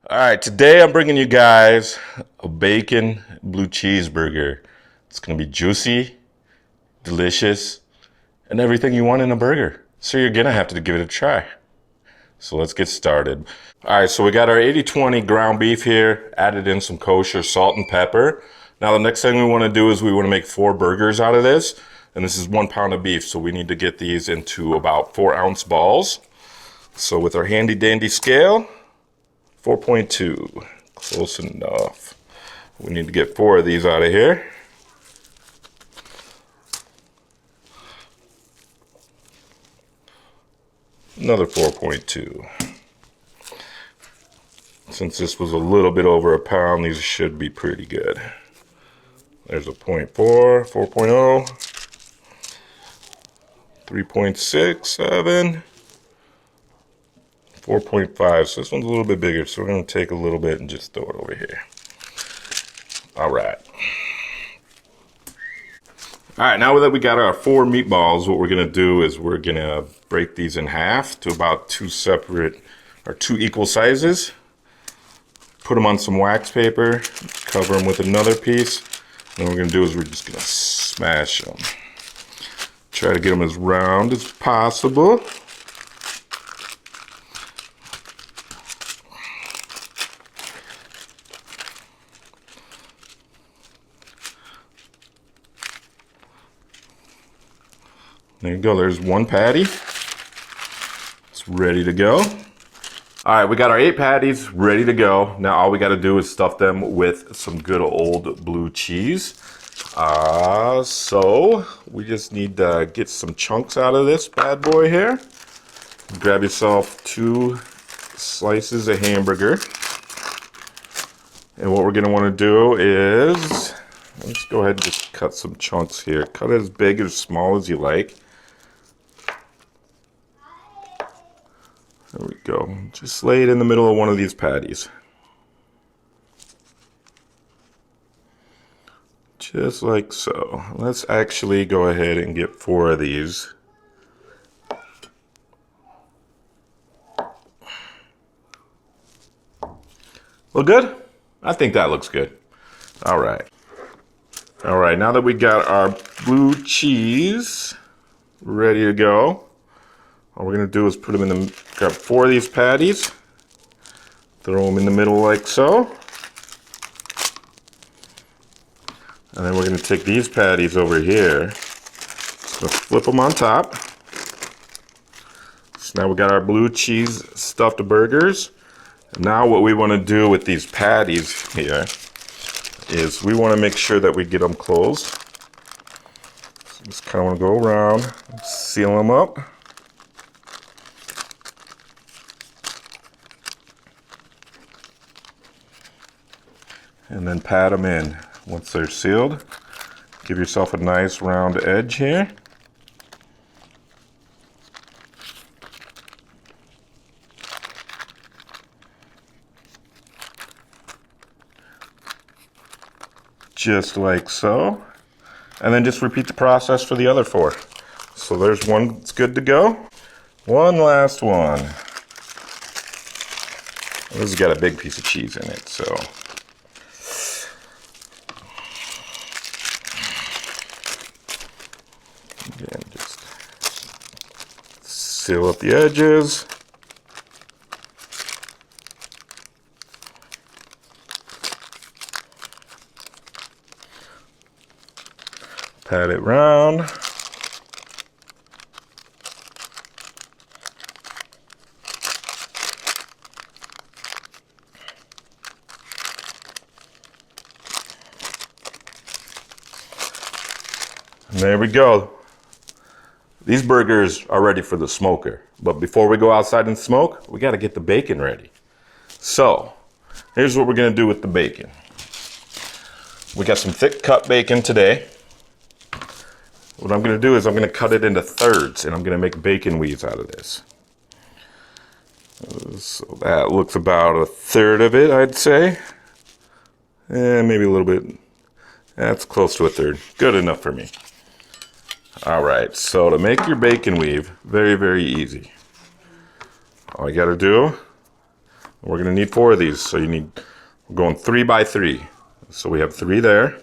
All right, today I'm bringing you guys a bacon blue cheeseburger. It's gonna be juicy, delicious, and everything you want in a burger. So you're gonna have to give it a try. So let's get started. All right, so we got our 80-20 ground beef here, added in some kosher salt and pepper. Now the next thing we wanna do is we wanna make 4 burgers out of this. And this is 1 pound of beef, so we need to get these into about 4-ounce balls. So with our handy dandy scale, 4.2, close enough. We need to get 4 of these out of here. Another 4.2. Since this was a little bit over a pound, these should be pretty good. There's a 0.4, 4.0, 3.67, 4.5. So this one's a little bit bigger, so we're gonna take a little bit and just throw it over here. All right. All right, now that we got our 4 meatballs, what we're gonna do is we're gonna break these in half to about 2 equal sizes. Put them on some wax paper, cover them with another piece. And what we're gonna do is we're just gonna smash them. Try to get them as round as possible. There you go, there's 1 patty. It's ready to go. All right, we got our 8 patties ready to go. Now all we gotta do is stuff them with some good old blue cheese. So we just need to get some chunks out of this bad boy here. Grab yourself 2 slices of hamburger. And what we're gonna wanna do is, let's go ahead and just cut some chunks here. Cut it as big or as small as you like. There we go. Just lay it in the middle of one of these patties. Just like so. Let's actually go ahead and get 4 of these. Look good? I think that looks good. All right. All right, now that we got our blue cheese ready to go, all we're gonna do is put them grab 4 of these patties, throw them in the middle like so. And then we're gonna take these patties over here, so flip them on top. So now we got our blue cheese stuffed burgers. Now what we wanna do with these patties here is we wanna make sure that we get them closed. So just kinda wanna go around, seal them up. And then pat them in. Once they're sealed, give yourself a nice round edge here. Just like so. And then just repeat the process for the other 4. So there's one that's good to go. One last one. This has got a big piece of cheese in it, so. Again, just seal up the edges. Pat it round. And there we go. These burgers are ready for the smoker. But before we go outside and smoke, we gotta get the bacon ready. So, here's what we're gonna do with the bacon. We got some thick cut bacon today. What I'm gonna do is I'm gonna cut it into thirds and I'm gonna make bacon weaves out of this. So that looks about a third of it, I'd say. And maybe a little bit. That's close to a third. Good enough for me. All right, so to make your bacon weave, very, very easy. All you gotta do We're gonna need 4 of these, so we're going 3 by 3. So we have 3 there.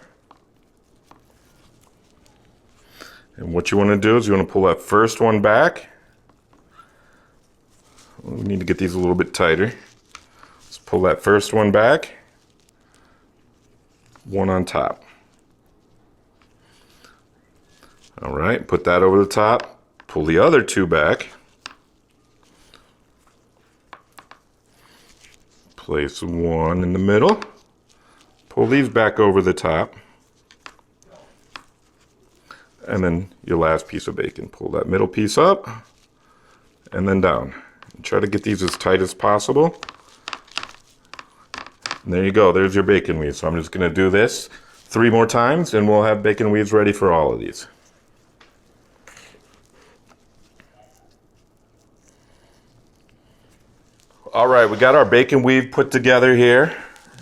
And what you wanna do is you wanna pull that first one back. We need to get these a little bit tighter. Let's pull that first one back. One on top. All right, put that over the top. Pull the other 2 back. Place one in the middle. Pull these back over the top. And then your last piece of bacon. Pull that middle piece up and then down. And try to get these as tight as possible. And there you go, there's your bacon weave. So I'm just gonna do this 3 more times and we'll have bacon weaves ready for all of these. All right, we got our bacon weave put together here.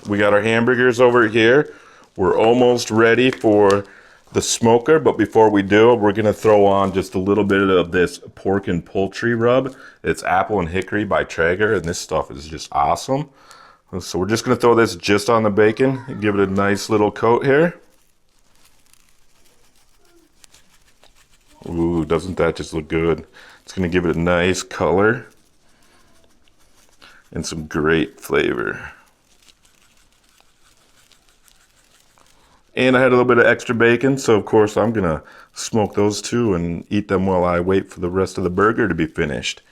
We got our hamburgers over here. We're almost ready for the smoker, but before we do, we're gonna throw on just a little bit of this pork and poultry rub. It's apple and hickory by Traeger, and this stuff is just awesome. So we're just gonna throw this just on the bacon and give it a nice little coat here. Ooh, doesn't that just look good? It's gonna give it a nice color and some great flavor. And I had a little bit of extra bacon, so of course I'm gonna smoke those too and eat them while I wait for the rest of the burger to be finished.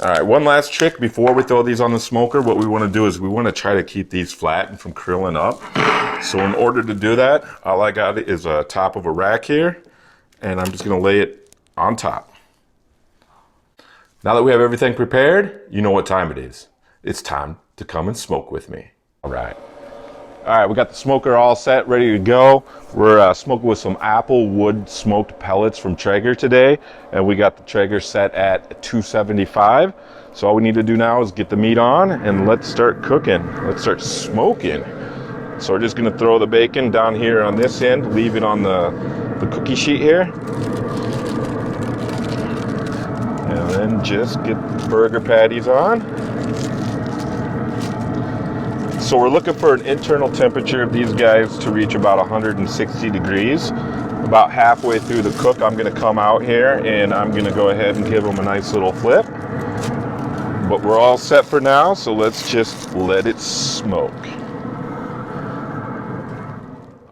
All right, one last trick before we throw these on the smoker. What we wanna do is we wanna try to keep these flat and from curling up. So in order to do that, all I got is a top of a rack here, and I'm just gonna lay it on top. Now that we have everything prepared, you know what time it is. It's time to come and smoke with me. All right, we got the smoker all set, ready to go. We're smoking with some apple wood smoked pellets from Traeger today, and we got the Traeger set at 275. So all we need to do now is get the meat on, and let's start cooking. Let's start smoking. So we're just gonna throw the bacon down here on this end, leave it on the cookie sheet here. And then just get the burger patties on. So we're looking for an internal temperature of these guys to reach about 160 degrees. About halfway through the cook, I'm gonna come out here and I'm gonna go ahead and give them a nice little flip. But we're all set for now, so let's just let it smoke.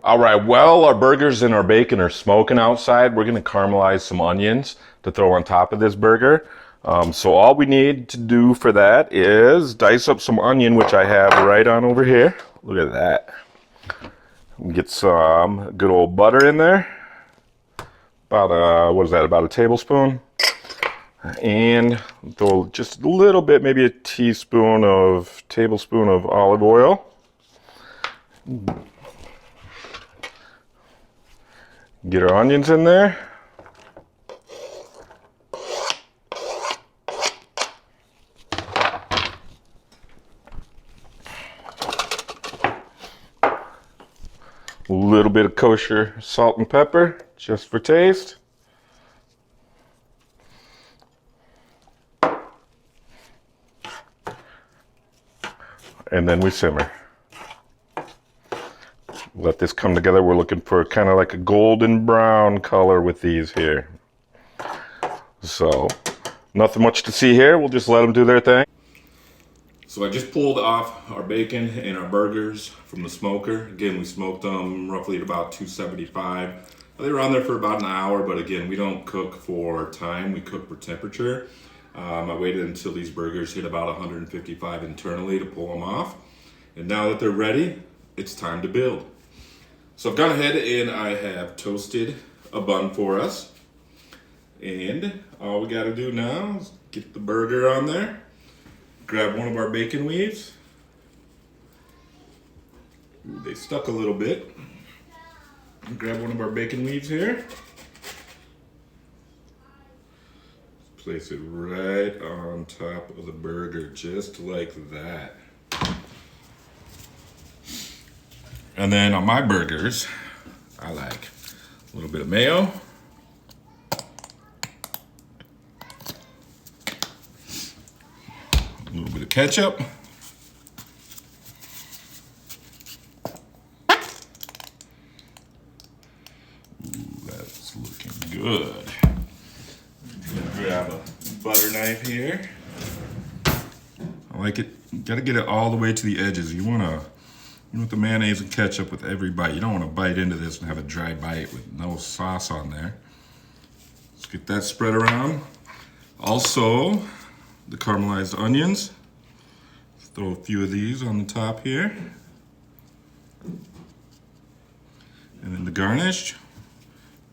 All right, well, our burgers and our bacon are smoking outside. We're gonna caramelize some onions to throw on top of this burger. So all we need to do for that is dice up some onion, which I have right on over here. Look at that. Get some good old butter in there. About, what is that, about a tablespoon? And throw just a little bit, maybe a tablespoon of olive oil. Get our onions in there. A little bit of kosher salt and pepper, just for taste. And then we simmer. Let this come together. We're looking for kind of like a golden brown color with these here. So, nothing much to see here. We'll just let them do their thing. So I just pulled off our bacon and our burgers from the smoker. Again, we smoked them roughly at about 275. They were on there for about an hour, but again, we don't cook for time, we cook for temperature. I waited until these burgers hit about 155 internally to pull them off. And now that they're ready, it's time to build. So I've gone ahead and I have toasted a bun for us. And all we gotta do now is get the burger on there. Grab one of our bacon weaves. Ooh, they stuck a little bit. Grab one of our bacon weaves here. Place it right on top of the burger, just like that. And then on my burgers, I like a little bit of mayo. A little bit of ketchup. grab a butter knife here. I like it. You gotta get it all the way to the edges. You want the mayonnaise and ketchup with every bite. You don't want to bite into this and have a dry bite with no sauce on there. Let's get that spread around. Also, the caramelized onions. Throw a few of these on the top here. And then the garnish,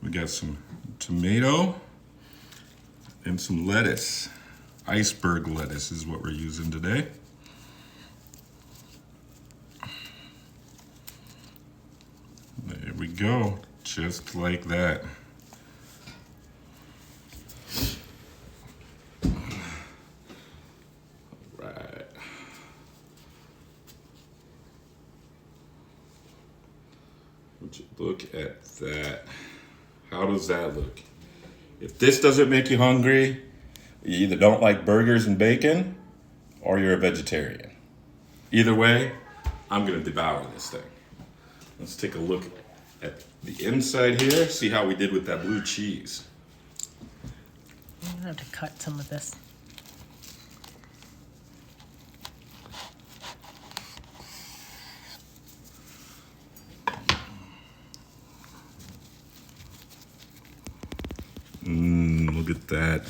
we got some tomato and some lettuce. Iceberg lettuce is what we're using today. There we go, just like that. Look at that. How does that look? If this doesn't make you hungry, you either don't like burgers and bacon or you're a vegetarian. Either way, I'm gonna devour this thing. Let's take a look at the inside here, see how we did with that blue cheese. I'm gonna have to cut some of this. Look at that.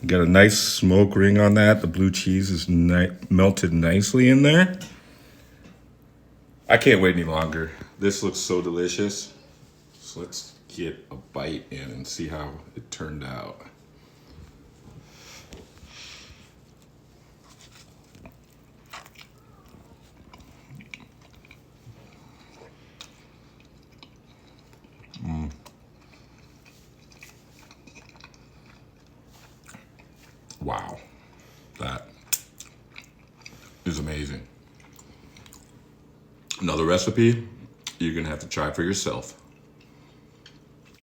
Got a nice smoke ring on that. The blue cheese is melted nicely in there. I can't wait any longer. This looks so delicious. So let's get a bite in and see how it turned out. Wow, that is amazing. Another recipe you're gonna have to try for yourself.